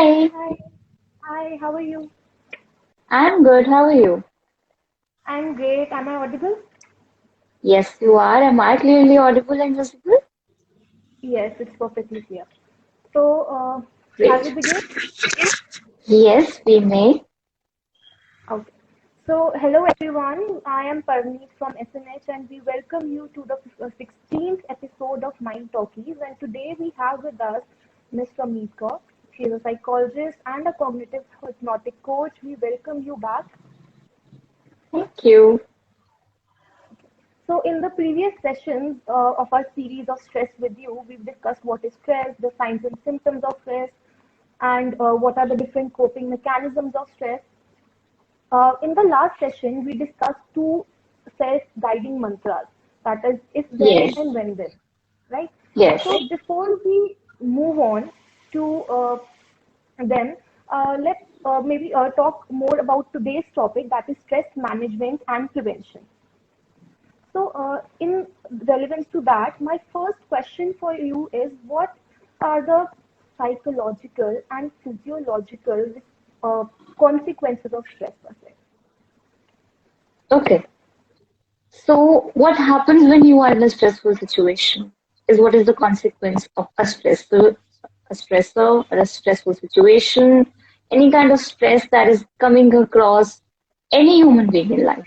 Hi, Hi, hi, how are you? I'm good. How are you? I'm great. Am I audible? Yes, you are. Am I clearly audible and visible? Yes, it's perfectly clear. So, shall we Great. begin? Yes, we may. Okay. So, hello everyone. I am Parvneet from SNH and we welcome you to the 16th episode of Mind Talkies. And today we have with us Ms. Ramneet Kaur. She is a psychologist and a cognitive hypnotic coach. We welcome you back. Thank you. So, in the previous sessions of our series of stress with you, we've discussed what is stress, the signs and symptoms of stress, and what are the different coping mechanisms of stress. In the last session, we discussed two self-guiding mantras. That is, if then Yes, and when then, right? yes. So before we move on to them, let's maybe talk more about today's topic, that is stress management and prevention. So, in relevance to that, my first question for you is what are the psychological and physiological uh, consequences of stress per se? Okay. So, what happens when you are in a stressful situation is what is the consequence of a stressor or a stressful situation, any kind of stress that is coming across any human being in life.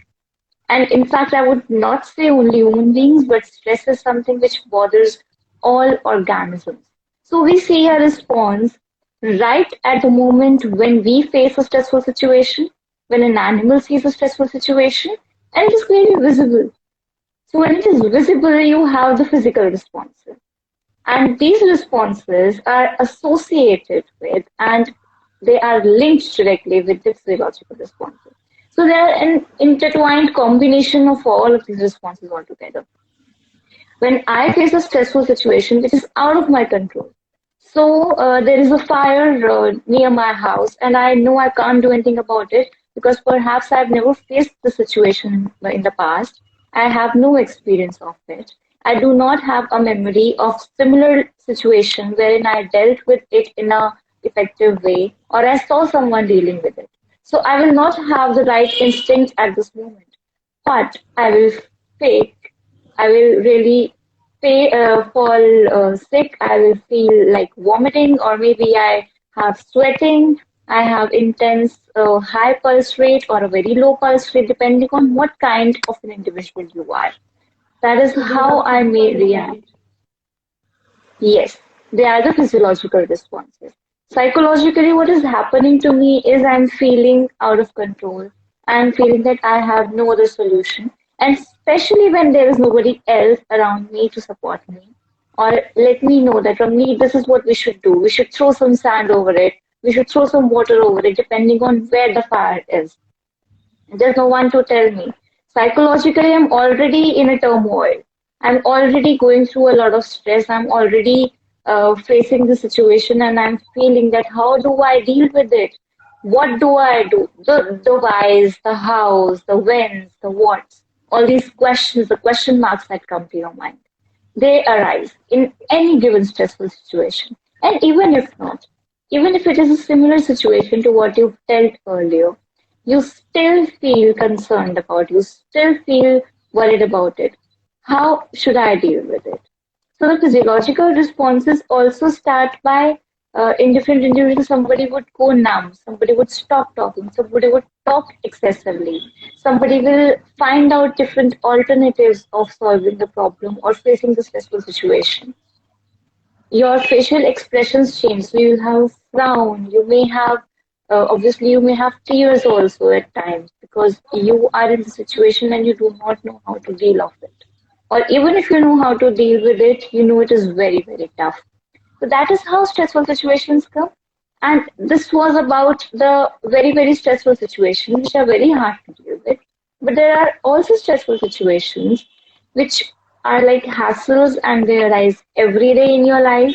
And in fact, I would not say only human beings, but stress is something which bothers all organisms. So we see a response right at the moment when we face a stressful situation, when an animal sees a stressful situation, and it is clearly visible. So when it is visible, you have the physical responses. And these responses are associated with and they are linked directly with the physiological responses. So they are an intertwined combination of all of these responses altogether. When I face a stressful situation which is out of my control, so there is a fire near my house, and I know I can't do anything about it because perhaps I've never faced the situation in the past. I have no experience of it. I do not have a memory of similar situation wherein I dealt with it in a effective way, or I saw someone dealing with it. So I will not have the right instinct at this moment, but I will fake. I will really fall sick. I will feel like vomiting, or maybe I have sweating. I have intense high pulse rate or a very low pulse rate, depending on what kind of an individual you are. That is So these are how the I physical may react. responses. Yes, they are the physiological responses. Psychologically, what is happening to me is I'm feeling out of control. I'm feeling that I have no other solution. And especially when there is nobody else around me to support me or let me know that, Ramneet, this is what we should do. We should throw some sand over it. We should throw some water over it, depending on where the fire is. There's no one to tell me. Psychologically, I'm already in a turmoil. I'm already going through a lot of stress. I'm already facing the situation, and I'm feeling that how do I deal with it? What do I do? The whys, the hows, the whens, the whats, all these questions, the question marks that come to your mind, they arise in any given stressful situation. And even if not, even if it is a similar situation to what you felt earlier, you still feel concerned about, you still feel worried about it. How should I deal with it? So the physiological responses also start by in different individuals, somebody would go numb, somebody would stop talking, somebody would talk excessively, somebody will find out different alternatives of solving the problem or facing the stressful situation. Your facial expressions change. So you'll have a frown. You may have, obviously, you may have tears also at times because you are in the situation and you do not know how to deal with it. Or even if you know how to deal with it, you know it is very, very tough. So that is how stressful situations come. And this was about the very, very stressful situations, which are very hard to deal with. But there are also stressful situations which are like hassles and they arise every day in your life.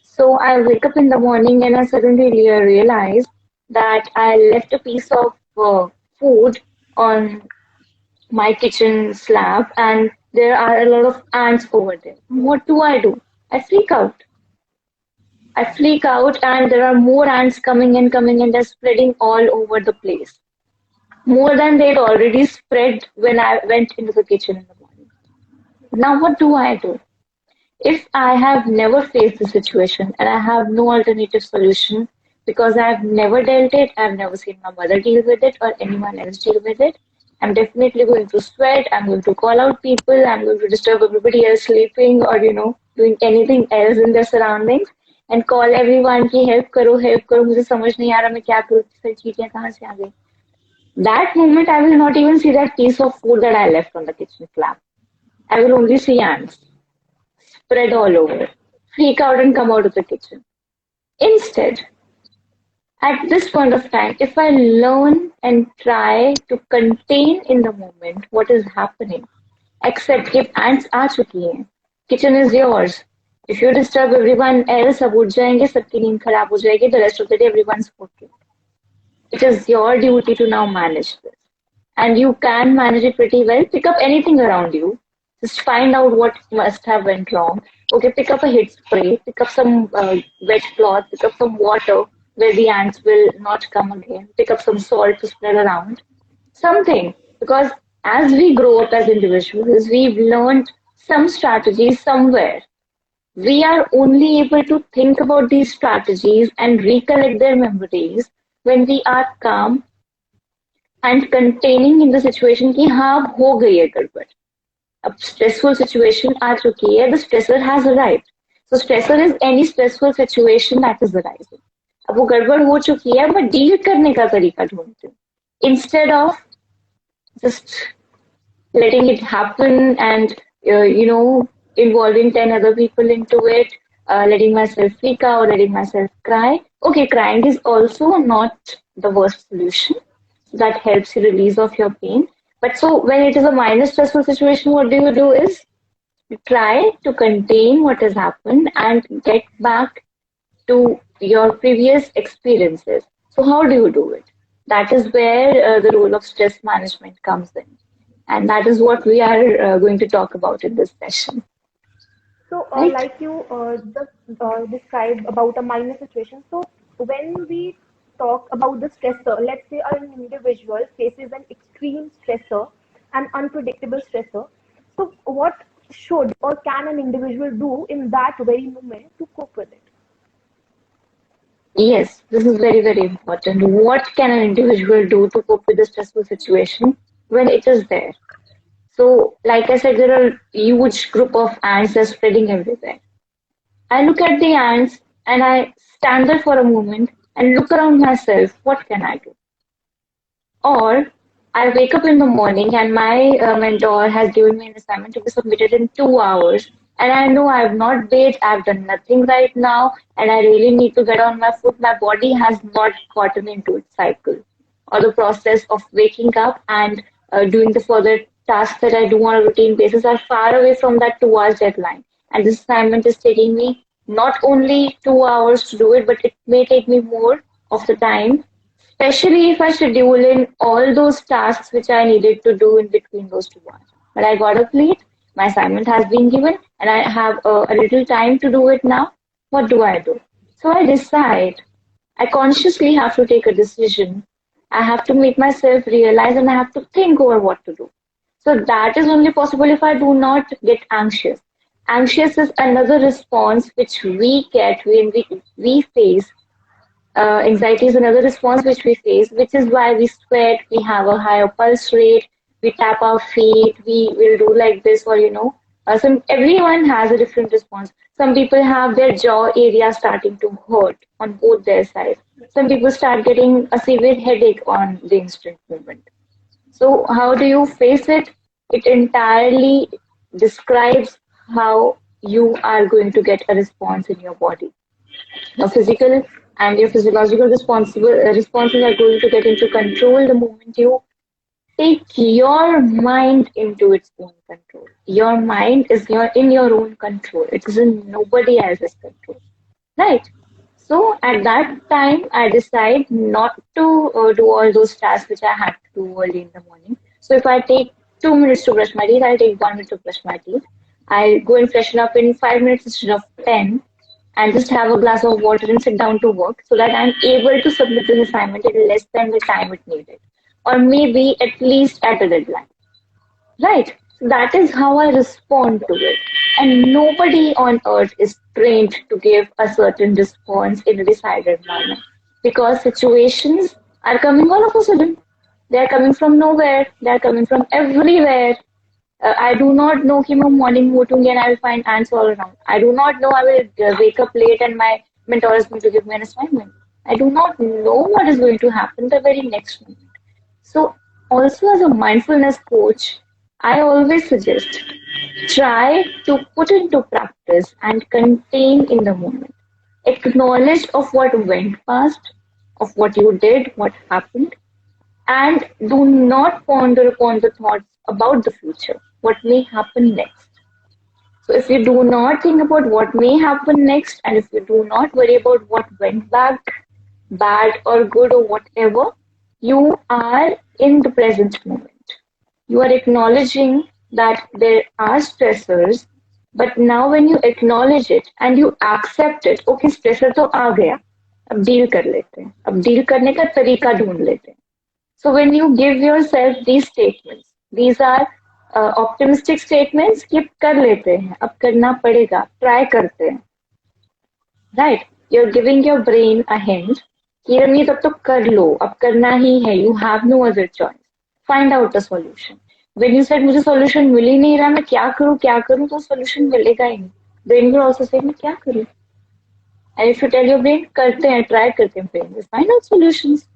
So I wake up in the morning and I suddenly realize that I left a piece of food on my kitchen slab and there are a lot of ants over there. What do? I freak out. I freak out and there are more ants coming in, they're spreading all over the place. More than they'd already spread when I went into the kitchen in the morning. Now what do I do? If I have never faced the situation and I have no alternative solution because I've never dealt it, I've never seen my mother deal with it or anyone else deal with it, I'm definitely going to sweat, I'm going to call out people, I'm going to disturb everybody else sleeping or, doing anything else in their surroundings and call everyone ki help karo, मुझे समझ नहीं आ रहा मैं क्या करूँ, सारी चीजें कहाँ से आ गई. That moment I will not even see that piece of food that I left on the kitchen slab. I will only see ants spread all over, freak out and come out of the kitchen. Instead, at this point of time, if I learn and try to contain in the moment what is happening, accept कि ants आ चुकी हैं, kitchen is yours. If you disturb everyone else, सब उठ जाएंगे, सबकी नींद खराब हो जाएगी, the rest of the day everyone's working. It is your duty to now manage this. And you can manage it pretty well. Pick up anything around you. Just find out what must have went wrong. Okay, pick up a hit spray, pick up some wet cloth, pick up some water where the ants will not come again, pick up some salt to spread around. Something. Because as we grow up as individuals, we've learned some strategies somewhere. We are only able to think about these strategies and recollect their memories when we are calm and containing in the situation कि हाँ हो गई है गड़बड़. अब stressful situation आ चुकी है, the stressor has arrived. So stressor is any stressful situation that is arising. अब वो गड़बड़ हो चुकी है, but deal करने का तरीका ढूंढते हैं. Instead of just letting it happen and involving 10 other people into it, letting myself freak out, letting myself cry. Okay, crying is also not the worst solution. That helps you release of your pain. But so when it is a minor stressful situation, what do is you try to contain what has happened and get back to your previous experiences. So how do you do it? That is where the role of stress management comes in. And that is what we are going to talk about in this session. So, Right? like you just described about a minor situation. So, when we talk about the stressor, let's say an individual faces an extreme stressor, an unpredictable stressor. So, what should or can an individual do in that very moment to cope with it? Yes, this is very, very important. What can an individual do to cope with a stressful situation when it is there? So, like I said, there are a huge group of ants that are spreading everywhere. I look at the ants and I stand there for a moment and look around myself. What can I do? Or I wake up in the morning and my mentor has given me an assignment to be submitted in 2 hours. And I know I have not bathed, I've done nothing right now, and I really need to get on my foot. My body has not gotten into its cycle or the process of waking up and doing the further tasks that I do on a routine basis are far away from that 2 hours deadline. And this assignment is taking me not only 2 hours to do it, but it may take me more of the time, especially if I schedule in all those tasks which I needed to do in between those 2 hours. But I got up late, my assignment has been given, and I have a little time to do it now. What do I do? So I decide, I consciously have to take a decision. I have to make myself realize and I have to think over what to do. So that is only possible if I do not get anxious. Anxious is another response which we get when we face anxiety is another response which we face, which is why we sweat, we have a higher pulse rate, we tap our feet, we will do like this, or everyone has a different response. Some people have their jaw area starting to hurt on both their sides. Some people start getting a severe headache on the instant movement. So, how do you face it? It entirely describes how you are going to get a response in your body. Your physical and your physiological responses are going to get into control the moment you take your mind into its own control. Your mind is in your own control. It is in nobody else's control. Right? So at that time, I decide not to do all those tasks which I had to do early in the morning. So if I take 2 minutes to brush my teeth, I'll take 1 minute to brush my teeth. I'll go and freshen up in 5 minutes instead of 10. and just have a glass of water and sit down to work so that I'm able to submit this assignment in less than the time it needed, or maybe at least at a deadline. Right. So that is how I respond to it. And nobody on earth is trained to give a certain response in a decided manner because situations are coming all of a sudden. They are coming from nowhere. They are coming from everywhere. I do not know कि मैं morning में उठूंगी and I will find ants all around. I do not know I will wake up late and my mentor is going to give me an assignment. I do not know what is going to happen the very next moment. So, also as a mindfulness coach, I always suggest try to put into practice and contain in the moment. Acknowledge of what went past, of what you did, what happened, and do not ponder upon the thoughts about the future, what may happen next. So if you do not think about what may happen next, and if you do not worry about what went back, bad or good or whatever, you are in the present moment. You are acknowledging that there are stressors, but now when you acknowledge it and you accept it, okay, stressor तो आ गया, अब deal कर लेते हैं, अब deal करने का तरीका ढूंढ लेते हैं. So when you give yourself these statements, these are optimistic statements कि कर लेते हैं, अब करना पड़ेगा, try करते हैं, right? You're giving your brain a hint कि रमीत अब तो कर लो, अब करना ही है, you have no other choice. Find out a solution. When you said मुझे solution मिल ही नहीं रहा, मैं क्या करूँ तो solution मिलेगा ही नहीं. Brain will also say मैं क्या करूँ. And if you tell your brain करते हैं, try करते हैं, brain will find out solutions.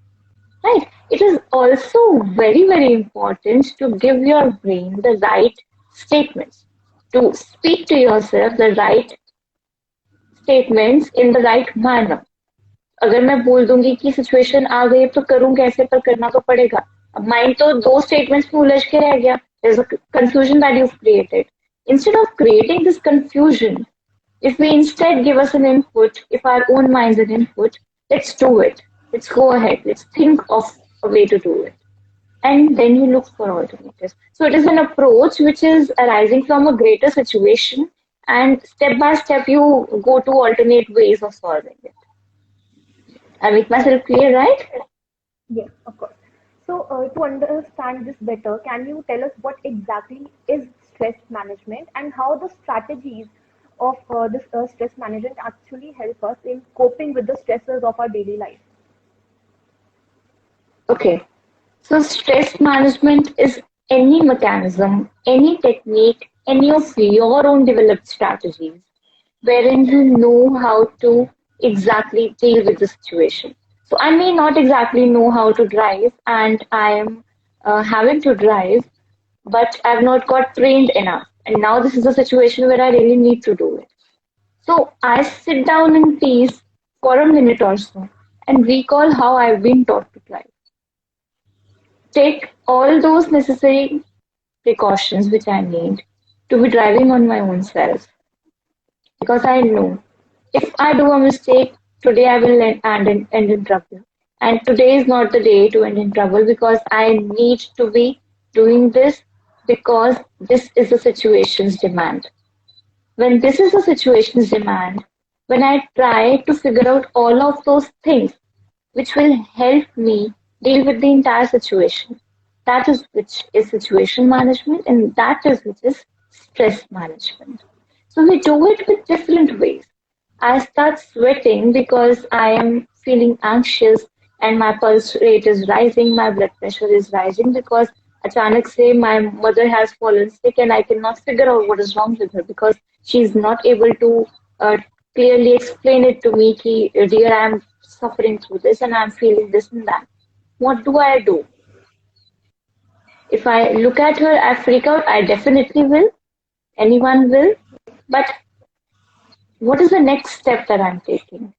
Right. It is also very, very important to give your brain the right statements, to speak to yourself the right statements in the right manner. अगर मैं बोल दूंगी कि situation आ गई तो करूं कैसे पर करना तो पड़ेगा. अब माइंड तो दो स्टेटमेंट्स में उलझ के रह गया. There's a confusion that you've created. Instead of creating this confusion, if we instead give us an input, if our own mind's an input, let's do it. Let's go ahead. Let's think of a way to do it. And then you look for alternatives. So it is an approach which is arising from a greater situation, and step by step you go to alternate ways of solving it. I make myself clear, right? Yes, of course. So, to understand this better, can you tell us what exactly is stress management and how the strategies of this stress management actually help us in coping with the stresses of our daily life? Okay. So stress management is any mechanism, any technique, any of your own developed strategies wherein you know how to exactly deal with the situation. So I may not exactly know how to drive and I am having to drive, but I've not got trained enough. And now this is a situation where I really need to do it. So I sit down in peace for a minute or so and recall how I've been taught to drive. Take all those necessary precautions which I need to be driving on my own self. Because I know if I do a mistake, today I will end in trouble. And today is not the day to end in trouble because I need to be doing this because this is the situation's demand. When this is the situation's demand, when I try to figure out all of those things which will help me deal with the entire situation, that is which is situation management and that is which is stress management. So we do it with different ways. I start sweating because I am feeling anxious and my pulse rate is rising, my blood pressure is rising because achanak se my mother has fallen sick and I cannot figure out what is wrong with her because she is not able to clearly explain it to me ki, dear, I am suffering through this and I am feeling this and that. What do I do? If I look at her, I freak out. I definitely will. Anyone will. But what is the next step that I'm taking?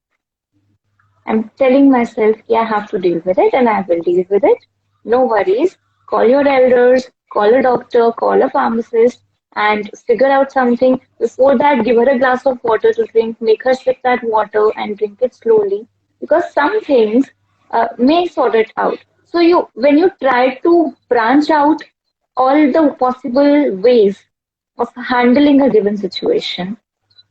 I'm telling myself, yeah, I have to deal with it and I will deal with it. No worries. Call your elders, call a doctor, call a pharmacist, and figure out something. Before that, give her a glass of water to drink, make her sip that water and drink it slowly. Because some things may sort it out. So when you try to branch out all the possible ways of handling a given situation,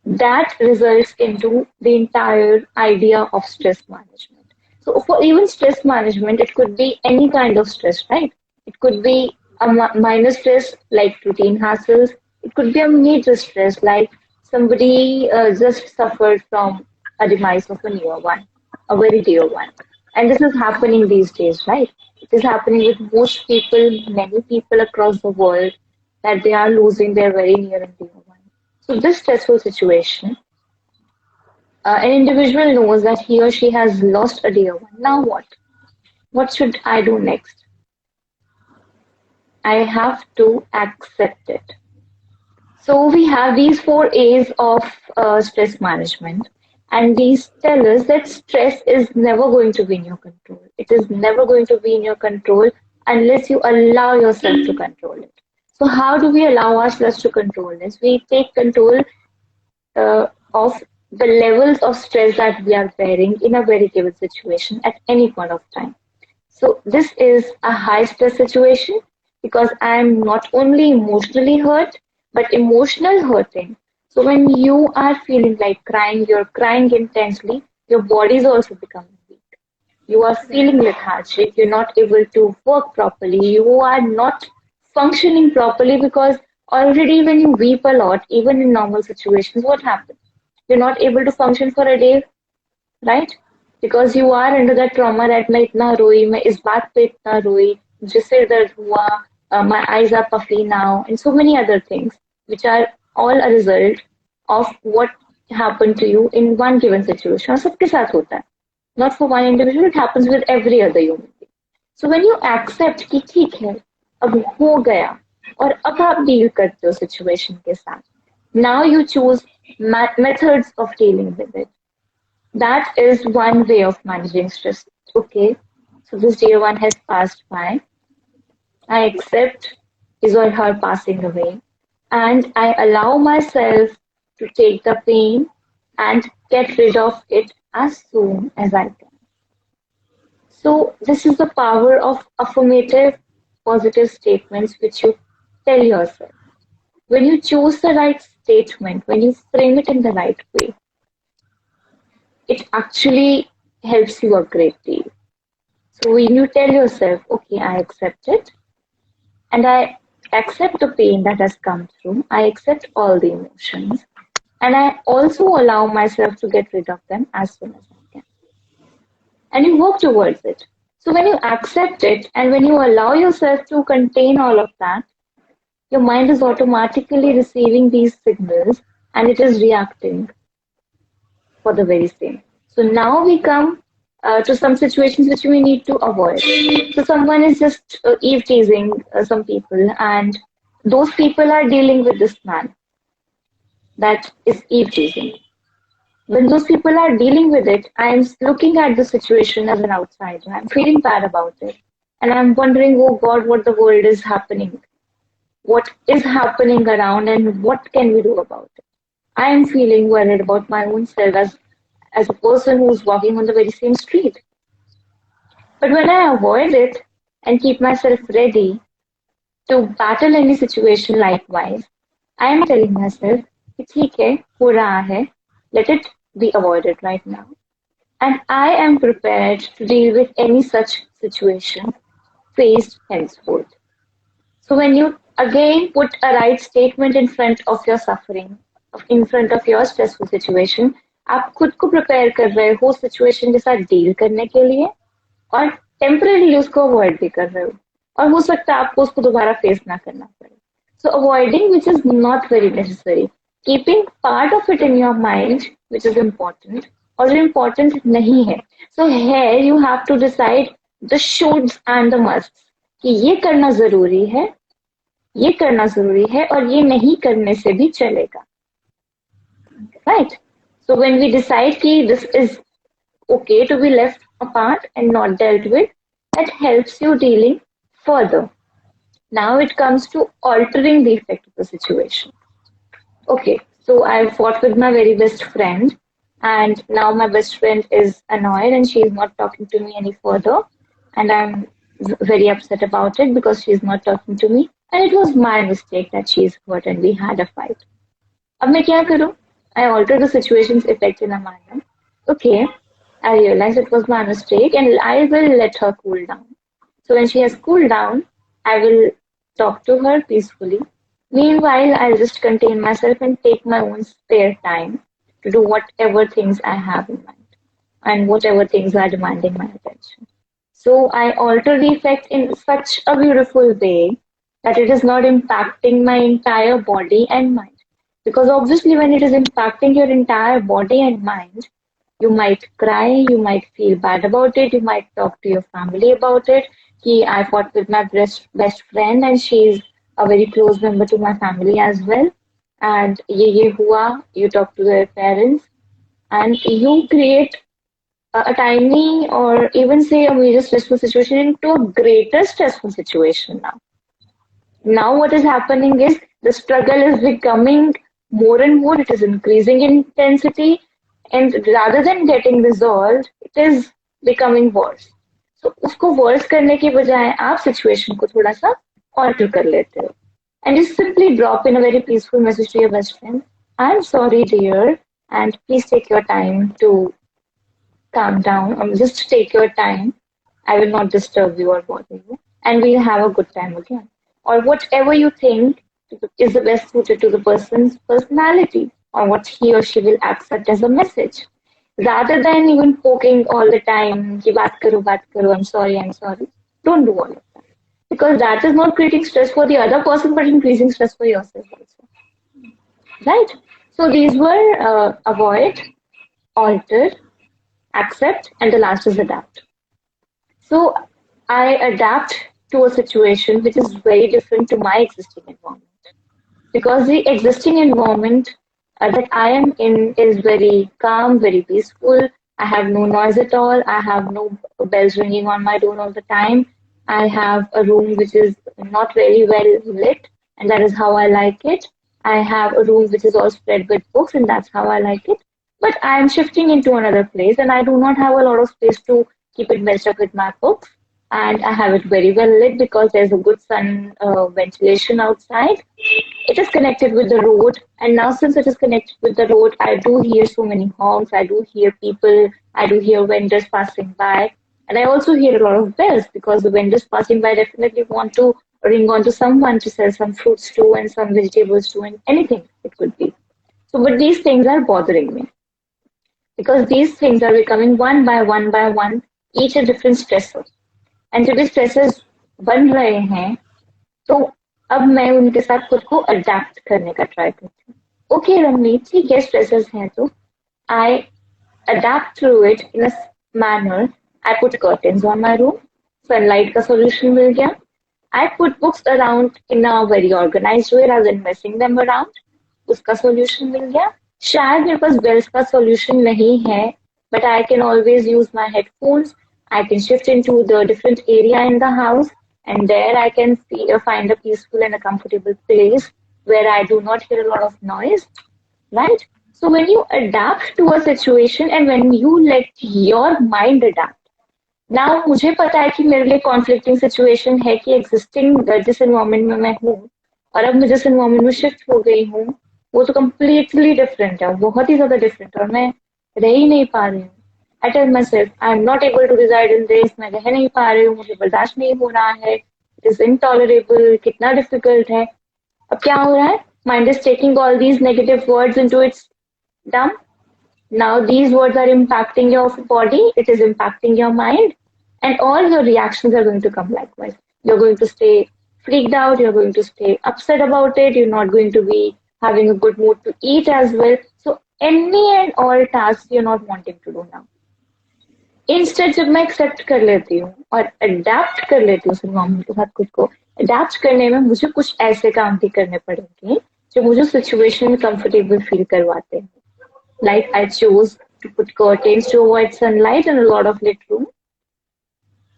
That results into the entire idea of stress management. So for even stress management, it could be any kind of stress, right? It could be a minor stress like routine hassles. It could be a major stress like somebody just suffered from a demise of a near one, a very dear one. And this is happening these days, right? It is happening with most people, many people across the world, that they are losing their very near and dear one. So this stressful situation, an individual knows that he or she has lost a dear one. Now what? What should I do next? I have to accept it. So we have these four A's of stress management, and these tell us that stress is never going to be in your control. It is never going to be in your control unless you allow yourself to control it. So how do we allow ourselves to control this? We take control of the levels of stress that we are bearing in a very given situation at any point of time. So this is a high stress situation because I am not only emotionally hurt, but emotional hurting. So when you are feeling like crying, you're crying intensely, your body is also becoming weak. You are feeling lethargic, you're not able to work properly, you are not functioning properly because already when you weep a lot, even in normal situations, what happens? You're not able to function for a day, right? Because you are under that trauma that मैं इतना रोई, मैं इस बात पे इतना रोई, मुझे सिर दर्द हुआ, my eyes are puffy now, and so many other things, which are all a result of what happened to you in one given situation. और सबके साथ होता है. Not for one individual, it happens with every other human being. So when you accept कि ठीक है, अब हो गया, और अब आप डील करते हो सिचुएशन के साथ. Now you choose methods of dealing with it. That is one way of managing stress. Okay, so this dear one has passed by. I accept his or her passing away, and I allow myself to take the pain and get rid of it as soon as I can. So, this is the power of affirmative positive statements which you tell yourself. When you choose the right statement, when you frame it in the right way, it actually helps you a great deal. So when you tell yourself, okay, I accept it, and I accept the pain that has come through, I accept all the emotions, and I also allow myself to get rid of them as soon as I can. And you work towards it. So when you accept it and when you allow yourself to contain all of that, your mind is automatically receiving these signals and it is reacting for the very same. So now we come to some situations which we need to avoid. So someone is just eve teasing some people, and those people are dealing with this man that is eve teasing. When those people are dealing with it, I'm looking at the situation as an outsider. I'm feeling bad about it. And I'm wondering, oh God, what the world is happening. What is happening around and what can we do about it? I am feeling worried about my own self as a person who's walking on the very same street. But when I avoid it and keep myself ready to battle any situation likewise, I am telling myself, ठीक है, हो रहा है, let it be avoided right now. And I am prepared to deal with any such situation faced henceforth. So when you again put a right statement in front of your suffering, in front of your stressful situation, आप खुद को prepare कर रहे हो situation के साथ deal करने के लिए और टेम्परेली उसको अवॉइड भी कर रहे हो और हो सकता है आपको उसको दोबारा फेस ना करना पड़े. So avoiding which is not very necessary, keeping part of it in your mind which is important or important नहीं है. So here you have to decide the shoulds and the musts कि ये करना जरूरी है, ये करना जरूरी है और ये नहीं करने से भी चलेगा. Right? So when we decide कि this is okay to be left apart and not dealt with, that helps you dealing further. Now it comes to altering the effect of the situation. Okay, so I fought with my very best friend, and now my best friend is annoyed and she is not talking to me any further, and I'm very upset about it because she is not talking to me, and it was my mistake that she is hurt and we had a fight. अब मैं क्या करूं? I altered the situation's effect in a manner. Okay, I realized it was my mistake and I will let her cool down. So when she has cooled down, I will talk to her peacefully. Meanwhile, I'll just contain myself and take my own spare time to do whatever things I have in mind and whatever things are demanding my attention. So I alter the effect in such a beautiful way that it is not impacting my entire body and mind. Because obviously, when it is impacting your entire body and mind, you might cry, you might feel bad about it, you might talk to your family about it. Ki, I fought with my best friend and she's a very close member to my family as well. And ye hua, you talk to their parents and you create a tiny or even say a major stressful situation into a greater stressful situation now. Now what is happening is the struggle is becoming more and more, it is increasing in intensity, and rather than getting resolved, it is becoming worse. So उसको worse करने के बजाय आप situation को थोड़ा सा alter कर लेते हो. And you simply drop in a very peaceful message to your best friend. I'm sorry, dear, and please take your time to calm down, just take your time. I will not disturb you or bother you, and we'll have a good time again. Or whatever you think is the best suited to the person's personality, or what he or she will accept as a message. Rather than even poking all the time, ki baat karo, I'm sorry. Don't do all of that. Because that is not creating stress for the other person, but increasing stress for yourself also. Right? So these were avoid, alter, accept, and the last is adapt. So I adapt to a situation which is very different to my existing environment because the existing environment that I am in is very calm, very peaceful. I have no noise at all. I have no bells ringing on my door all the time. I have a room which is not very well lit, and that is how I like it. I have a room which is all spread with books, and that's how I like it. But I am shifting into another place, and I do not have a lot of space to keep it messed up with my books. And I have it very well lit because there's a good sun ventilation outside. It is connected with the road, and now since it is connected with the road, I do hear so many honks, I do hear people, I do hear vendors passing by, and I also hear a lot of bells because the vendors passing by definitely want to ring on to someone to sell some fruits to and some vegetables to and anything it could be. So, but these things are bothering me because these things are becoming one by one, each a different stressor. And जब ये stresses बन रहे हैं तो अब मैं उनके साथ खुद को अडेप्ट करने का ट्राई करती हूँ. ओके रमनीत, ठीक है स्ट्रेसेस हैं तो I adapt through it in a manner. I put curtains on my room, sunlight का सॉल्यूशन मिल गया. I put books around in a very organised way rather than messing them around, उसका solution मिल गया. शायद मेरे पास बेल्स का solution नहीं है, but I can always use my headphones. I can shift into the different area in the house, and there I can find a peaceful and a comfortable place where I do not hear a lot of noise, right? So when you adapt to a situation and when you let your mind adapt, now मुझे पता है कि मेरे लिए conflicting situation है कि existing जिस environment में मैं हूँ और अब मैं जिस environment में shift हो गई हूँ वो तो completely different है, बहुत ही ज्यादा different है और मैं रह ही नहीं पा रही हूँ. I tell myself, I am not able to reside in this, मैं रह नहीं पा रही हूँ, मुझे बर्दाश्त नहीं हो रहा है, it is intolerable, कितना difficult है. अब क्या हो रहा है? Mind is taking all these negative words into its dump. Now these words are impacting your body, it is impacting your mind, and all your reactions are going to come likewise. You're going to stay freaked out, you're going to stay upset about it, you're not going to be having a good mood to eat as well. So any and all tasks you're not wanting to do now. Instead जब मैं accept कर लेती हूँ और adapt कर लेती हूँ environment के साथ खुद को, अडेप्ट करने में मुझे कुछ ऐसे काम भी करने पड़ेंगे जो मुझे सिचुएशन में कंफर्टेबल फील करवाते हैं. Like I chose to put curtains to avoid sunlight in a lot of lit room.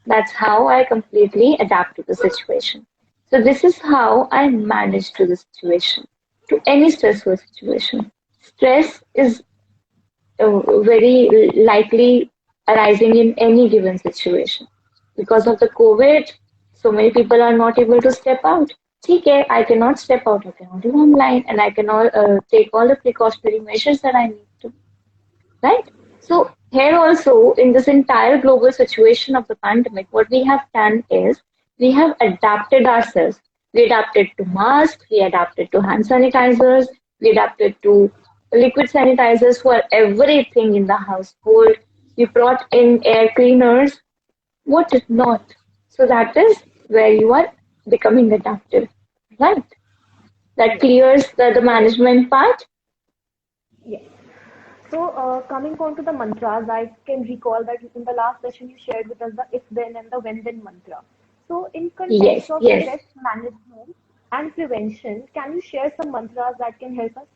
That's how I completely adapt to the situation. So this is how I manage to the situation, to any stressful situation. Stress is very likely arising in any given situation. Because of the COVID, so many people are not able to step out. ठीक है, I cannot step out, I cannot do online, and I cannot take all the precautionary measures that I need to, right? So here also, in this entire global situation of the pandemic, what we have done is we have adapted ourselves. We adapted to masks, we adapted to hand sanitizers, we adapted to liquid sanitizers for everything in the household. We brought in air cleaners. What is not? So that is where you are becoming adaptive, right? That Yes, clears the management part. yes. So, coming on to the mantras, I can recall that in the last session you shared with us the if then and the when then mantra. So, in context Yes, of yes. stress management and prevention, can you share some mantras that can help us?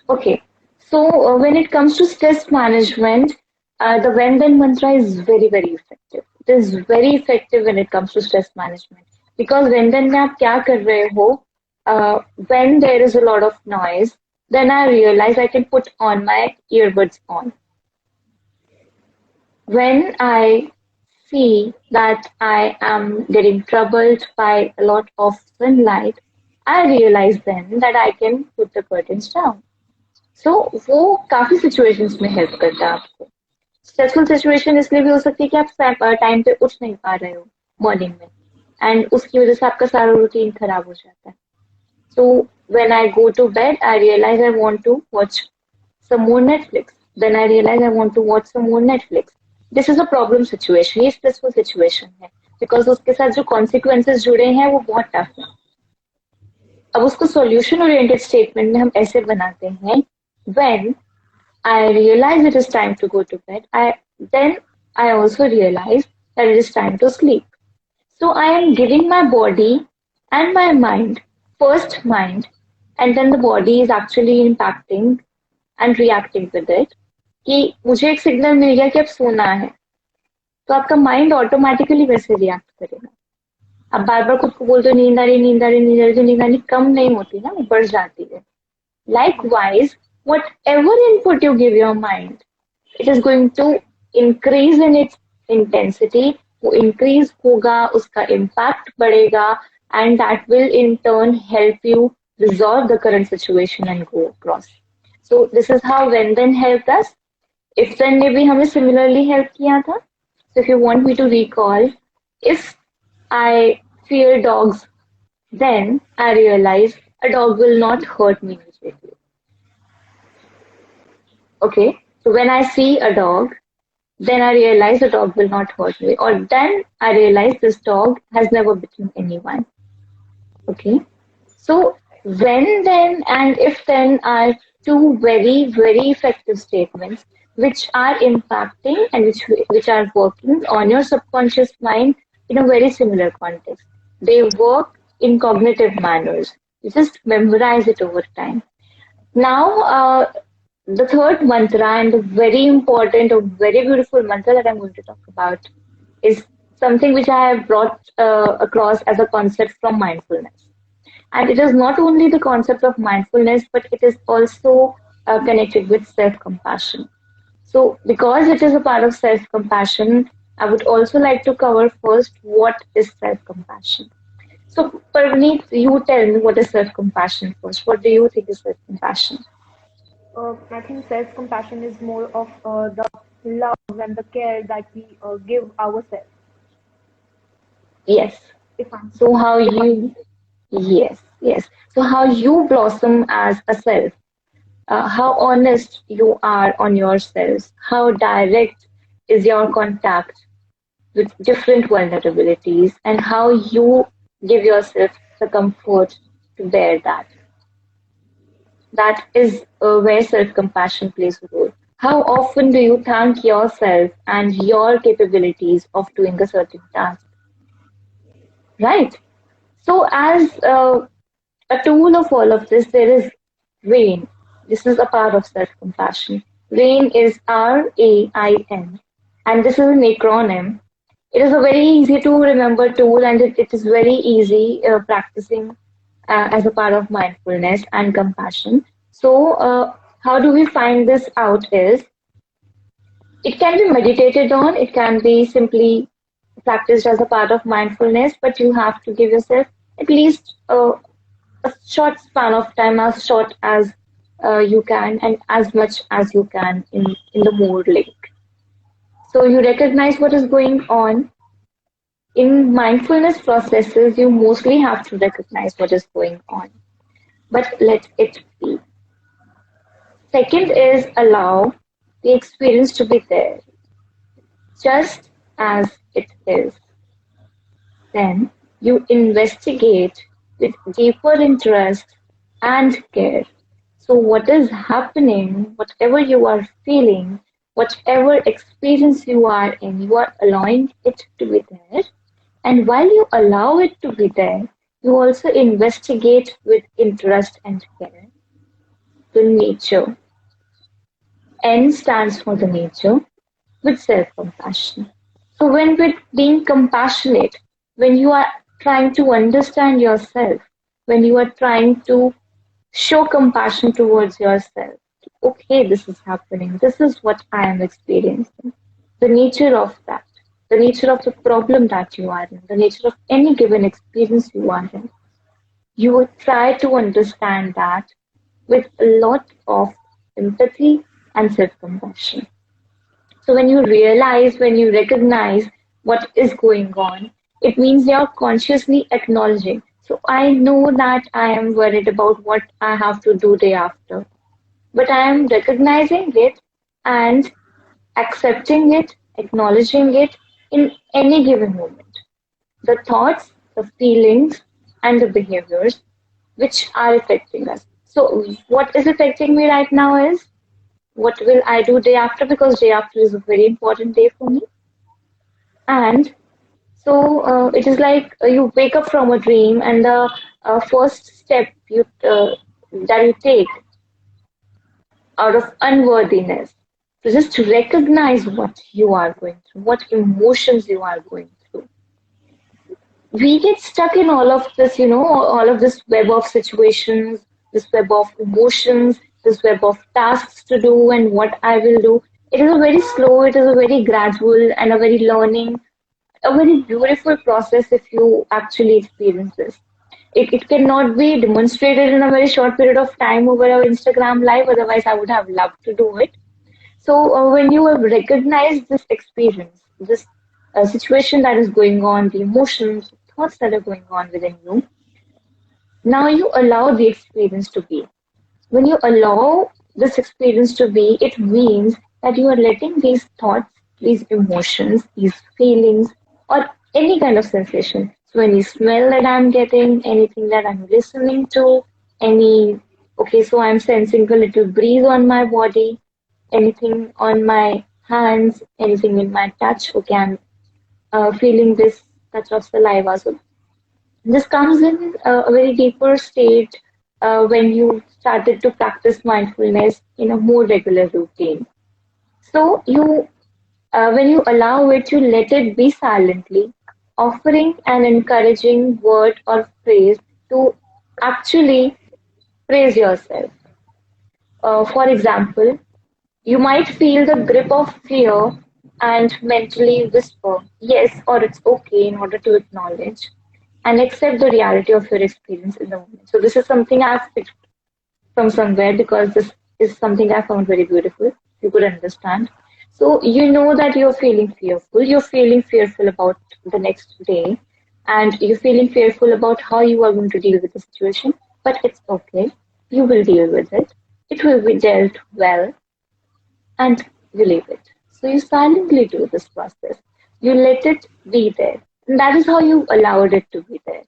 Okay. So when it comes to stress management, the when then mantra is very, very effective. It is very effective when it comes to stress management because when then में आप क्या कर रहे हो? When there is a lot of noise, then I realize I can put on my earbuds on. When I see that I am getting troubled by a lot of sunlight, I realize then that I can put the curtains down. सो वो काफी situations में help करता है आपको. Stressful situation इसलिए भी हो सकती है कि आप टाइम पे उठ नहीं पा रहे हो मॉर्निंग में एंड उसकी वजह से आपका सारा रूटीन खराब हो जाता है. So when I go to bed I realise I want to watch some more Netflix. Then I realize I want to watch some more Netflix. This is a problem situation. ये stressful situation है because उसके साथ जो consequences जुड़े हैं वो बहुत tough है. अब उसको solution oriented statement में हम ऐसे बनाते हैं when I realize it is time to go to bed. Then I also realize that it is time to sleep. So I am giving my body and my mind, first mind, and then the body is actually impacting and reacting with it. कि मुझे एक signal मिल गया कि अब सोना है तो आपका माइंड ऑटोमेटिकली वैसे रिएक्ट करेगा. आप बार बार खुद को बोलते हो नींद आ रही नींद आ रही नींद आ रही तो नींद आनी कम नहीं होती ना वो बढ़ जाती है. Likewise, whatever input you give your mind, it is going to increase in its intensity. वो increase होगा, उसका impact बढ़ेगा, and that will in turn help you resolve the current situation and go across. So this is how when then helped us. If then ने भी हमें similarly help किया था. So if you want me to recall, if I fear dogs, then I realize a dog will not hurt me immediately. Okay, so when I see a dog, then I realize the dog will not hurt me, or then I realize this dog has never bitten anyone. Okay, so when, then, and if then are two very, very effective statements which are impacting and which are working on your subconscious mind in a very similar context. They work in cognitive manners. You just memorize it over time. Now, the third mantra and the very important or very beautiful mantra that I'm going to talk about is something which I have brought across as a concept from mindfulness. And it is not only the concept of mindfulness, but it is also connected with self compassion. So, because it is a part of self compassion, I would also like to cover first what is self compassion. So, Parvneet, you tell me what is self compassion first. What do you think is self compassion? I think self-compassion is more of the love and the care that we give ourselves. Yes. If I'm, So, how if I'm, you, yes, yes. So, how you blossom as a self, how honest you are on yourselves, how direct is your contact with different vulnerabilities, and how you give yourself the comfort to bear that. That is where self compassion plays a role. How often do you thank yourself and your capabilities of doing a certain task? Right? So, as a tool of all of this, there is RAIN. This is a part of self compassion. RAIN is RAIN, and this is an acronym. It is a very easy to remember tool, and it is very easy practicing as a part of mindfulness and compassion. So, how do we find this out? Is it can be meditated on, it can be simply practiced as a part of mindfulness, but you have to give yourself at least a short span of time, as short as you can, and as much as you can in the mood link. So you recognize what is going on. In mindfulness processes, you mostly have to recognize what is going on, but let it be. Second is allow the experience to be there, just as it is. Then you investigate with deeper interest and care. So, what is happening, whatever you are feeling, whatever experience you are allowing it to be there. And while you allow it to be there, you also investigate with interest and care the nature. N stands for the nature with self compassion. So, when with being compassionate, when you are trying to understand yourself, when you are trying to show compassion towards yourself, okay, this is happening, this is what I am experiencing, the nature of that, the nature of the problem that you are in, the nature of any given experience you are in. You would try to understand that with a lot of empathy and self compassion. So when you realize, when you recognize what is going on, it means you're consciously acknowledging. So I know that I am worried about what I have to do day after, but I am recognizing it and accepting it, acknowledging it in any given moment. The thoughts, the feelings, and the behaviors which are affecting us. So what is affecting me right now is what will I do day after, because day after is a very important day for me. And so it is like you wake up from a dream, and the first step that you take out of unworthiness to just recognize what you are going through, what emotions you are going through. We get stuck in all of this, all of this web of situations, this web of emotions, this web of tasks to do, and what I will do. It is a very slow, it is a very gradual, and a very learning, a very beautiful process if you actually experience this. It cannot be demonstrated in a very short period of time over our Instagram live, otherwise, I would have loved to do it. So, when you have recognized this experience, this situation that is going on, the emotions, thoughts that are going on within you, now you allow the experience to be. When you allow this experience to be, it means that you are letting these thoughts, these emotions, these feelings, or any kind of sensation. So, any smell that I'm getting, anything that I'm listening to, any, okay, so I'm sensing a little breeze on my body, anything on my hands, anything in my touch, okay, I'm feeling this touch of saliva. So, this comes in a very deeper state when you started to practice mindfulness in a more regular routine. So when you allow it, you let it be silently, offering an encouraging word or phrase to actually praise yourself. For example, you might feel the grip of fear and mentally whisper yes or it's okay in order to acknowledge and accept the reality of your experience in the moment. So this is something I've picked from somewhere because this is something I found very beautiful. You could understand. So you know that you're feeling fearful. You're feeling fearful about the next day, and you're feeling fearful about how you are going to deal with the situation. But it's okay. You will deal with it. It will be dealt well, and you leave it. So you silently do this process. You let it be there. And that is how you allowed it to be there.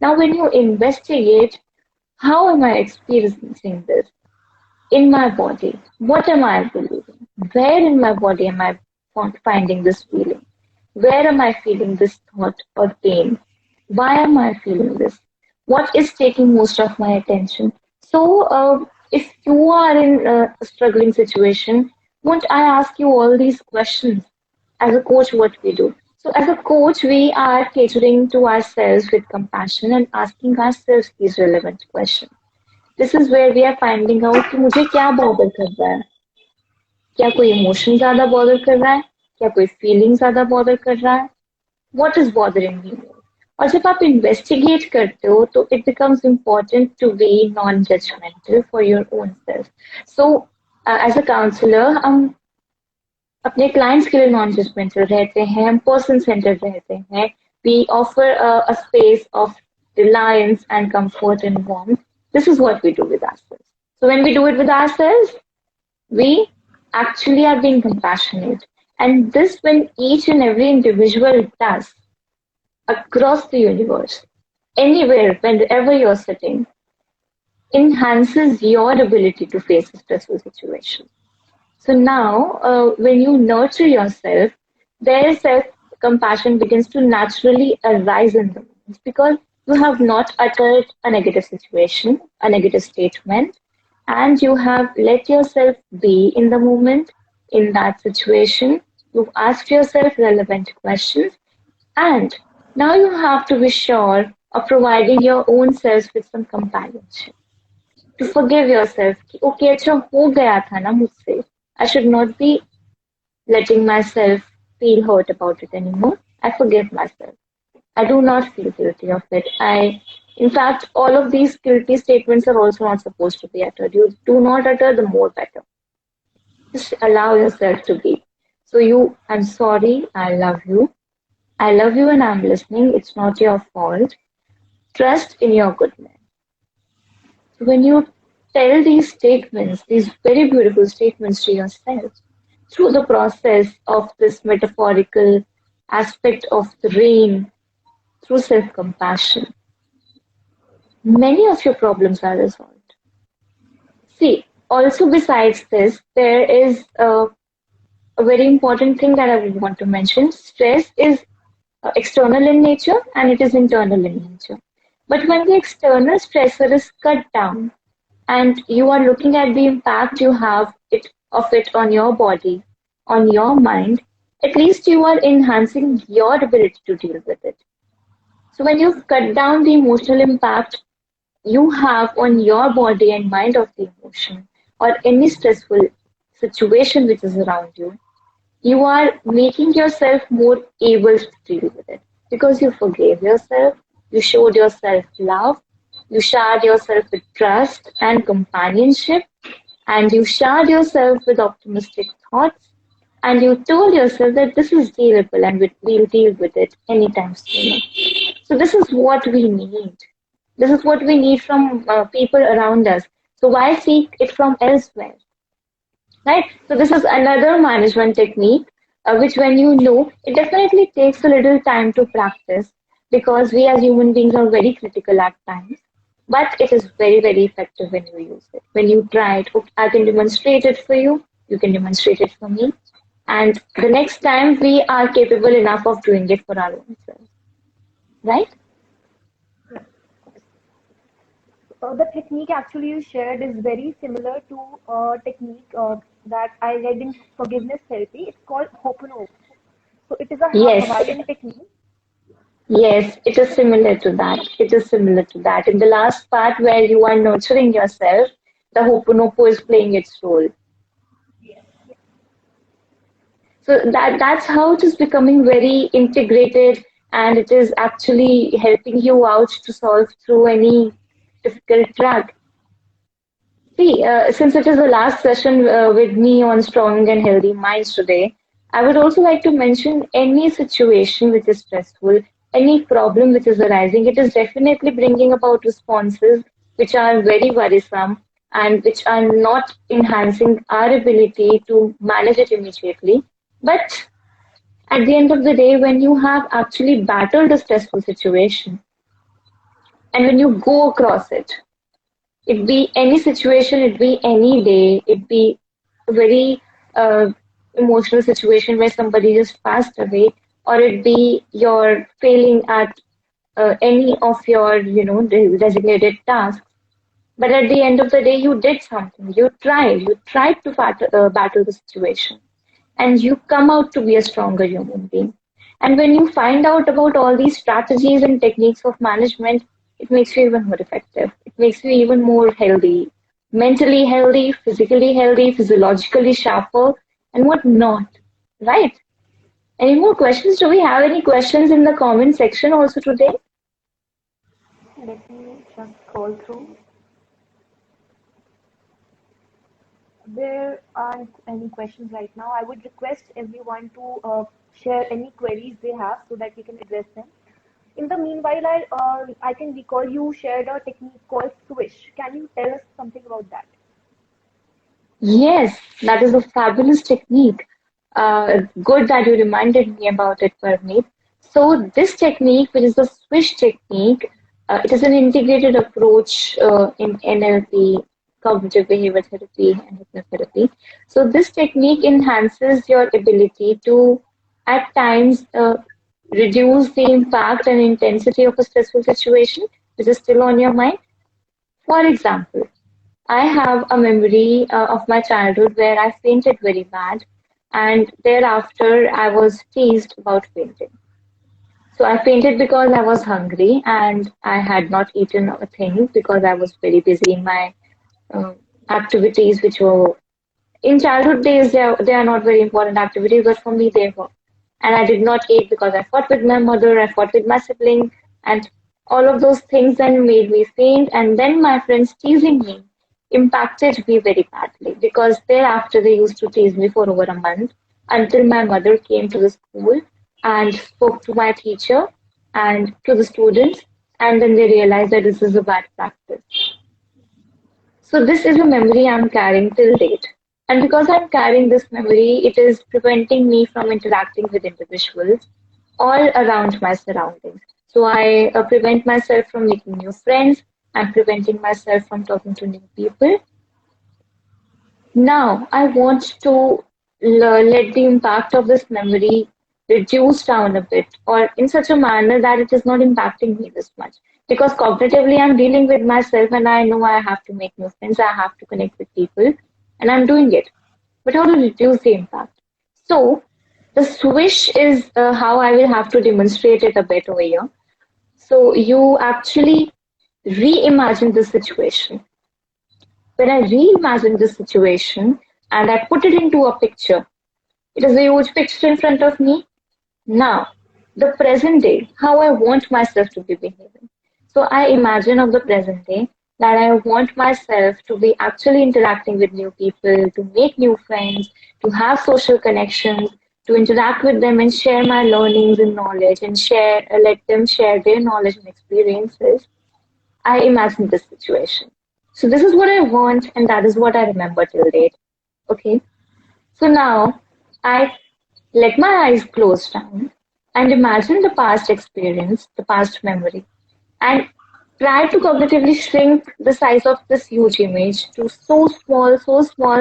Now, when you investigate, how am I experiencing this in my body? What am I believing? Where in my body am I finding this feeling? Where am I feeling this thought or pain? Why am I feeling this? What is taking most of my attention? So, if you are in a struggling situation, won't I ask you all these questions? As a coach, what we do. So, as a coach, we are catering to ourselves with compassion and asking ourselves these relevant questions. This is where we are finding out कि मुझे क्या bother कर रहा है. क्या कोई emotion ज़्यादा bother कर रहा है? क्या कोई feeling ज़्यादा bother कर रहा है? What is bothering me more? और जब आप इन्वेस्टिगेट करते हो तो it becomes important to be non judgemental for your own self. So as a counsellor हम अपने क्लाइंट्स के लिए नॉन जजमेंटल रहते हैं, हम पर्सन सेंटर्ड रहते हैं. We offer a space of reliance and comfort and warmth. This is what we do with ourselves. So when we do it with ourselves, we actually are being compassionate. And this, when each and every individual does across the universe, anywhere, whenever you're sitting, enhances your ability to face a stressful situation. So now, when you nurture yourself, their self compassion begins to naturally arise in the moment because you have not uttered a negative situation, a negative statement, and you have let yourself be in the moment, in that situation. You've asked yourself relevant questions, and now you have to be sure of providing your own self with some companionship. To forgive yourself कि okay अच्छा हो गया था ना मुझसे. I should not be letting myself feel hurt about it anymore. I forgive myself. I do not feel guilty of it. In fact, all of these guilty statements are also not supposed to be uttered. You do not utter, the more better. Just allow yourself to be. So I'm sorry, I love you. I love you and I'm listening. It's not your fault. Trust in your goodness. When you tell these statements, these very beautiful statements to yourself, through the process of this metaphorical aspect of the rain, through self compassion, many of your problems are resolved. See, also besides this, there is a very important thing that I would want to mention. Stress is external in nature and it is internal in nature. But when the external stressor is cut down, and you are looking at the impact you have of it on your body, on your mind, at least you are enhancing your ability to deal with it. So when you cut down the emotional impact you have on your body and mind of the emotion or any stressful situation which is around you, you are making yourself more able to deal with it because you forgave yourself, you showed yourself love, you showered yourself with trust and companionship, and you showered yourself with optimistic thoughts, and you told yourself that this is dealable and we'll deal with it anytime sooner. So, this is what we need. This is what we need from people around us. So, why seek it from elsewhere? Right? So this is another management technique, which when you know, it definitely takes a little time to practice because we as human beings are very critical at times. But it is very, very effective when you use it. When you try it, okay, I can demonstrate it for you. You can demonstrate it for me. And the next time we are capable enough of doing it for our own selves. Right? The technique actually you shared is very similar to a technique that I read in forgiveness therapy. It's called Hoponopono. So it is a Yes. Hawaiian technique. Yes, it is similar to that. It is similar to that. In the last part where you are nurturing yourself, the Hoponopo is playing its role. So that's how it is becoming very integrated and it is actually helping you out to solve through any difficult track. See, since it is the last session with me on strong and healthy minds today, I would also like to mention any situation which is stressful, any problem which is arising, it is definitely bringing about responses which are very worrisome and which are not enhancing our ability to manage it immediately. But at the end of the day, when you have actually battled a stressful situation and when you go across it, it be any situation, it be any day, it be a very emotional situation where somebody just passed away, or it be you're failing at any of your, designated tasks. But at the end of the day, you did something. You tried to battle the situation, and you come out to be a stronger human being. And when you find out about all these strategies and techniques of management, it makes you even more effective. It makes you even more healthy, physiologically sharper, and what not. Right? Any more questions? Do we have any questions in the comment section also today? Let me just scroll through. There aren't any questions right now. I would request everyone to share any queries they have so that we can address them. In the meanwhile, I can recall you shared a technique called Swish. Can you tell us something about that? Yes, that is a fabulous technique. Good that you reminded me about it, Parvneet. So this technique, which is the Swish technique, it is an integrated approach in NLP, cognitive behavior therapy, and hypnotherapy. So this technique enhances your ability to, at times, reduce the impact and intensity of a stressful situation, which is still on your mind. For example, I have a memory of my childhood where I fainted very bad, and thereafter I was teased about fainting. So I fainted because I was hungry and I had not eaten a thing because I was very busy in my uh, activities, which were in childhood days. They are not very important activities, but for me they were. And I did not eat because I fought with my mother, I fought with my sibling, and all of those things then made me faint. And then my friends teasing me impacted me very badly because thereafter they used to tease me for over a month until my mother came to the school and spoke to my teacher and to the students, and then they realized that this is a bad practice. So this is a memory I'm carrying till date. And because I'm carrying this memory, it is preventing me from interacting with individuals all around my surroundings. So I prevent myself from making new friends. I'm preventing myself from talking to new people. Now, I want to let the impact of this memory reduce down a bit, or in such a manner that it is not impacting me this much. Because cognitively, I'm dealing with myself and I know I have to make new friends, I have to connect with people, and I'm doing it. But how to reduce the impact? So, the swish is how I will have to demonstrate it a bit over here. So, you actually reimagine the situation. When I reimagine the situation and I put it into a picture, it is a huge picture in front of me. Now, the present day, how I want myself to be behaving. So I imagine of the present day that I want myself to be actually interacting with new people, to make new friends, to have social connections, to interact with them and share my learnings and knowledge and let them share their knowledge and experiences. I imagine this situation. So this is what I want and that is what I remember till date. Okay. So now I let my eyes close down and imagine the past experience, the past memory, and try to cognitively shrink the size of this huge image to so small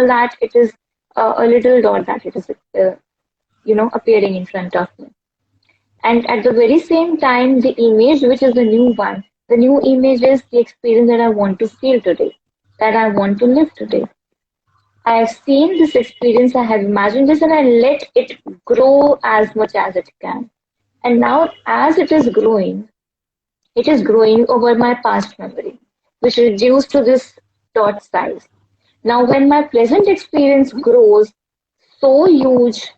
that it is a little dot that it is, appearing in front of me. And at the very same time, the image, which is the new one, the new image is the experience that I want to feel today, that I want to live today. I have seen this experience, I have imagined this, and I let it grow as much as it can. And now, as it is growing over my past memory, which reduced to this dot size. Now, when my present experience grows so huge,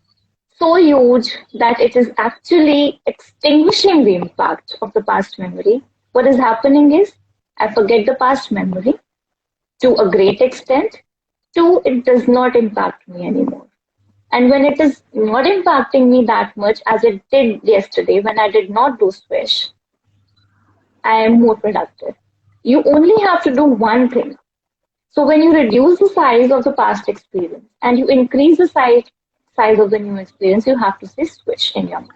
so huge that it is actually extinguishing the impact of the past memory, what is happening is I forget the past memory to a great extent. Two, it does not impact me anymore. And when it is not impacting me that much as it did yesterday when I did not do Swish, I am more productive. You only have to do one thing. So when you reduce the size of the past experience and you increase the size of the new experience, you have to say Swish in your mind.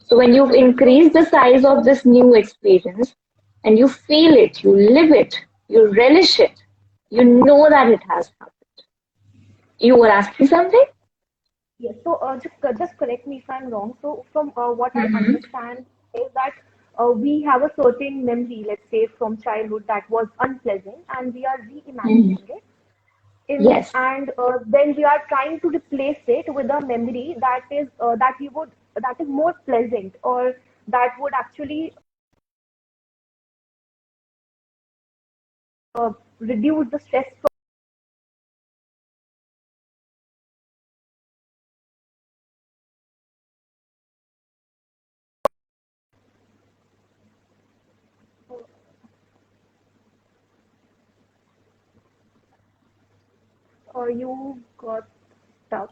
So when you increase the size of this new experience and you feel it, you live it, you relish it, you know that it has happened. You were asking something? Yes. So just correct me if I'm wrong. So from what I Mm-hmm. understand is that we have a certain memory, let's say from childhood, that was unpleasant, and we are Mm-hmm. reimagining it. In Yes. and then we are trying to replace it with a memory that is more pleasant, or that would actually reduce the stress. You got stuck.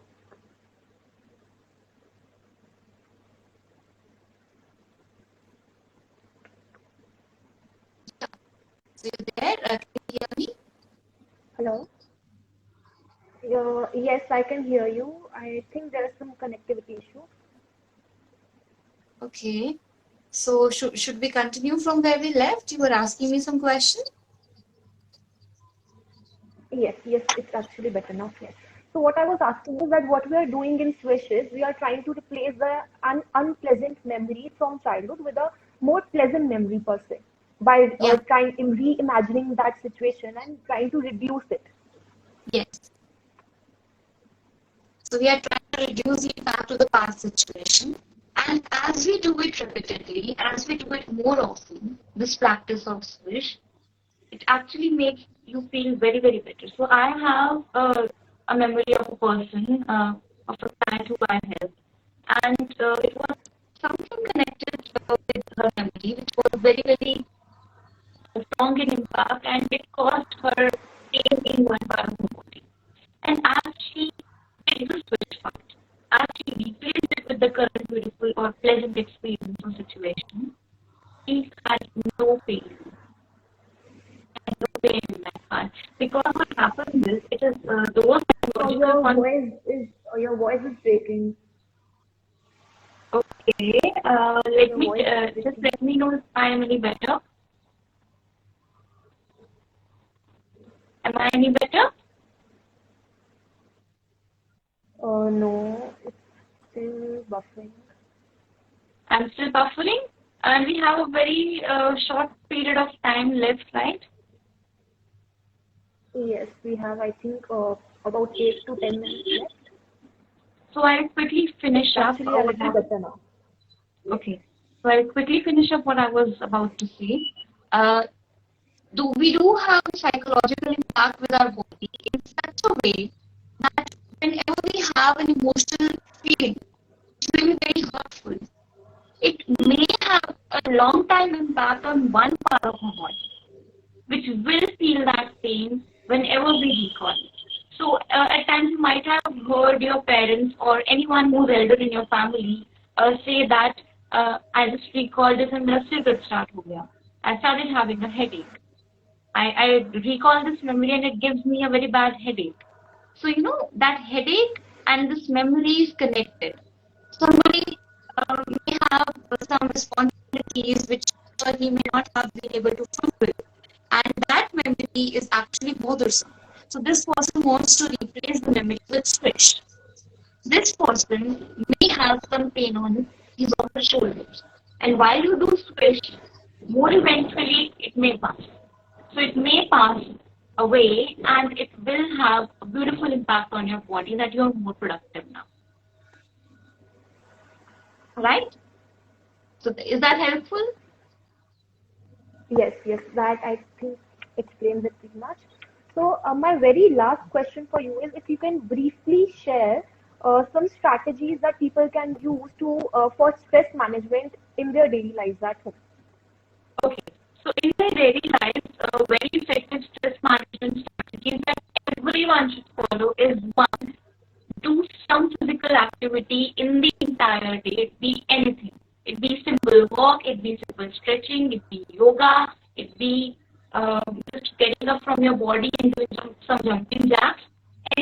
So you're there? Can you hear me? Hello? Yes, I can hear you. I think there is some connectivity issue. Okay. So should we continue from where we left? You were asking me some question? Yes, yes, it's actually better now. Yes. So what I was asking is that what we are doing in Swish is we are trying to replace the unpleasant memory from childhood with a more pleasant memory per se by Yeah. trying in reimagining that situation and trying to reduce it. Yes. So we are trying to reduce it back to the past situation. And as we do it repeatedly, as we do it more often, this practice of Swish, it actually makes you feel very, very better. So I have a memory of a person, of a client who I helped, and it was something connected with her memory, which was very, very strong in impact, and it caused her pain in one part of her body. And as she did the switch part, as she replaced it with the current beautiful or pleasant experience or situation, she had no pain in that part. Because what happens is, it is those psychological Your ones. voice is breaking. Okay, let Your me voice is just breaking. let me know if I am any better. Am I any better? No, it's still buffering. I'm still buffering, and we have a very short period of time left, right? Yes, we have, I think, about 8 to 10 minutes left. So I'll quickly It's finish up actually a what little I. better now. Okay, so I'll quickly finish up what I was about to say. Uh, we do have psychological impact with our body in such a way that whenever we have an emotional feeling, it's really very hurtful. It may have a long time impact on one part of our body, which will feel that pain whenever we recall it. So at times you might have heard your parents or anyone who's elder in your family say that I just recalled this and my cigarette start ho gaya. I started having a headache. I recall this memory and it gives me a very bad headache. So that headache and this memory is connected. Somebody may have some responsibilities which he may not have been able to fulfill, and that memory is actually bothersome. So this person wants to replace the memory with Swish. This person may have some pain on his or her shoulders, and while you do Swish, more eventually it may pass. So it may pass away, and it will have a beautiful impact on your body that you are more productive now. Right? So is that helpful? Yes, yes, that I think explains it pretty much. So, my very last question for you is if you can briefly share some strategies that people can use to for stress management in their daily lives at home. Okay. So in their daily lives, very effective stress management strategies that everyone should follow is one, do some physical activity in the entire day. It be anything. It be simple walk, it be simple stretching, it be yoga, it be just getting up from your body and doing some jumping jacks.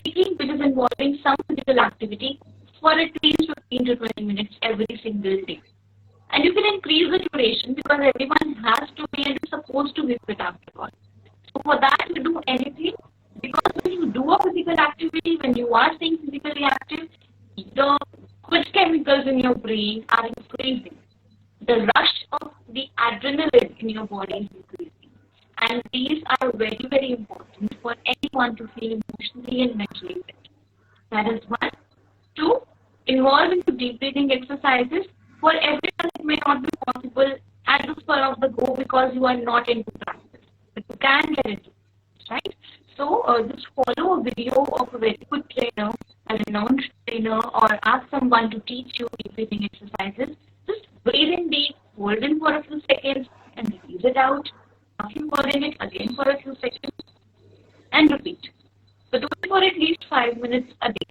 Anything which is involving some physical activity for at least 15 to 20 minutes every single day. And you can increase the duration because everyone has to be and is supposed to be fit after all. So for that, you do anything because when you do a physical activity, when you are staying physically active, the good chemicals in your brain are increasing. The rush of the adrenaline in your body is increasing. And these are very, very important for anyone to feel emotionally and mentally fit. That is one. Two, involve into deep breathing exercises. For everyone, it may not be possible at the spur of the go because you are not into practice. But you can get into it, right? So just follow a video of a very good trainer, a renowned trainer, or ask someone to teach you deep breathing exercises. Just breathe in deep, hold in for a few seconds, and release it out. Keep holding it again for a few seconds, and repeat. So do it for at least 5 minutes a day.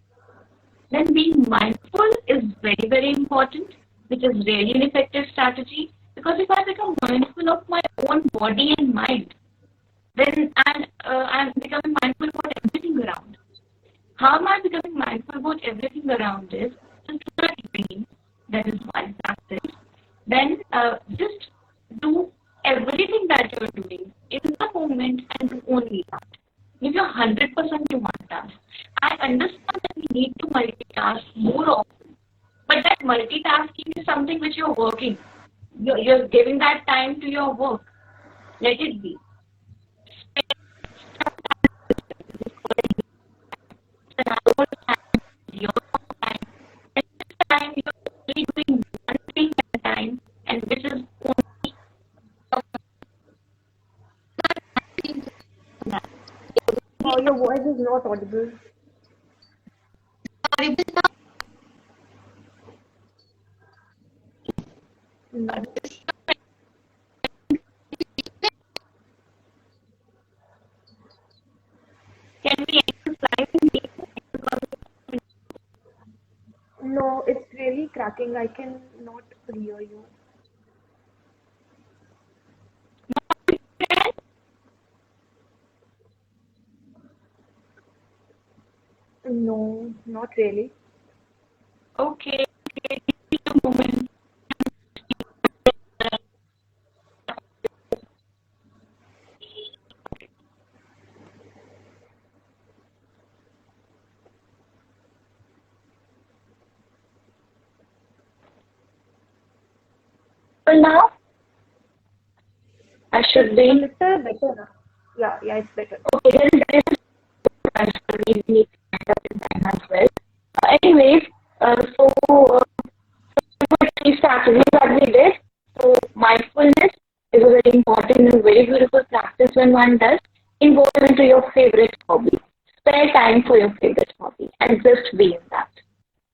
Then being mindful is very, very important, which is really an effective strategy. Because if I become mindful of my own body and mind, then I'm becoming mindful about everything around. How am I becoming mindful about everything around is just do a dream. That is one practice. Then just do everything that you're doing in the moment and do only that. Give your 100% to one task. I understand that we need to multitask more often, but that multitasking is something which you're working. You're giving that time to your work. Let it be. Your time. At this time, you're only doing one thing at a time, and which is Oh, your voice is not audible. No. can we exercise. No, it's really cracking. I can not hear you. No, not really. Okay, give me a moment. Well, now I should A be. little better now. Yeah, it's better. Okay, there is we need to end up in time as well. Anyways, so three strategies that we did. So mindfulness is a very important and very beautiful practice when one does. Involve into your favorite hobby. Spare time for your favorite hobby and just be in that.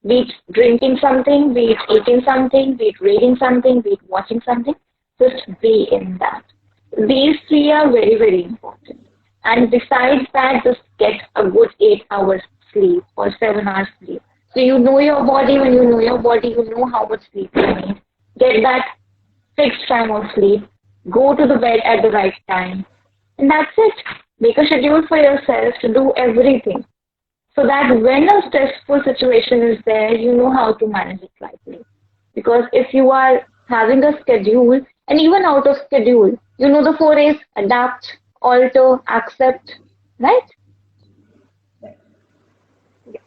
Be it drinking something, be it eating something, be it reading something, be it watching something, just be in that. These three are very, very important. And besides that, just get a good 8 hours sleep or 7 hours sleep. So you know your body. When you know your body, you know how much sleep you need. Get that fixed time of sleep. Go to the bed at the right time. And that's it. Make a schedule for yourself to do everything so that when a stressful situation is there, you know how to manage it lightly. Because if you are having a schedule, and even out of schedule, you know the four A's: adapt, alter, accept, right? Yeah.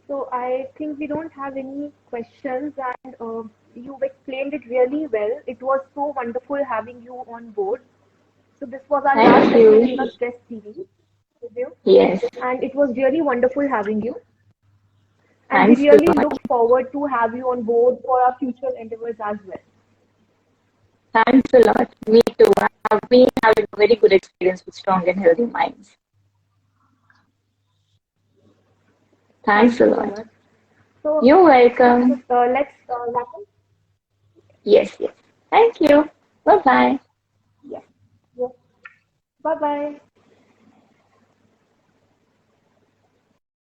So I think we don't have any questions, and you explained it really well. It was so wonderful having you on board. So this was our last Thank session in the you. stress series with you, Yes, and it was really wonderful having you. And we thanks a really lot. look forward to have you on board for our future endeavors as well. Thanks a lot. Me too. I have been having a very good experience with strong and healthy minds. Thanks Thank a you so lot. much. So, You're welcome. let's wrap up. Yes, yes. Thank you. Bye bye. Yeah. Yeah. Bye bye.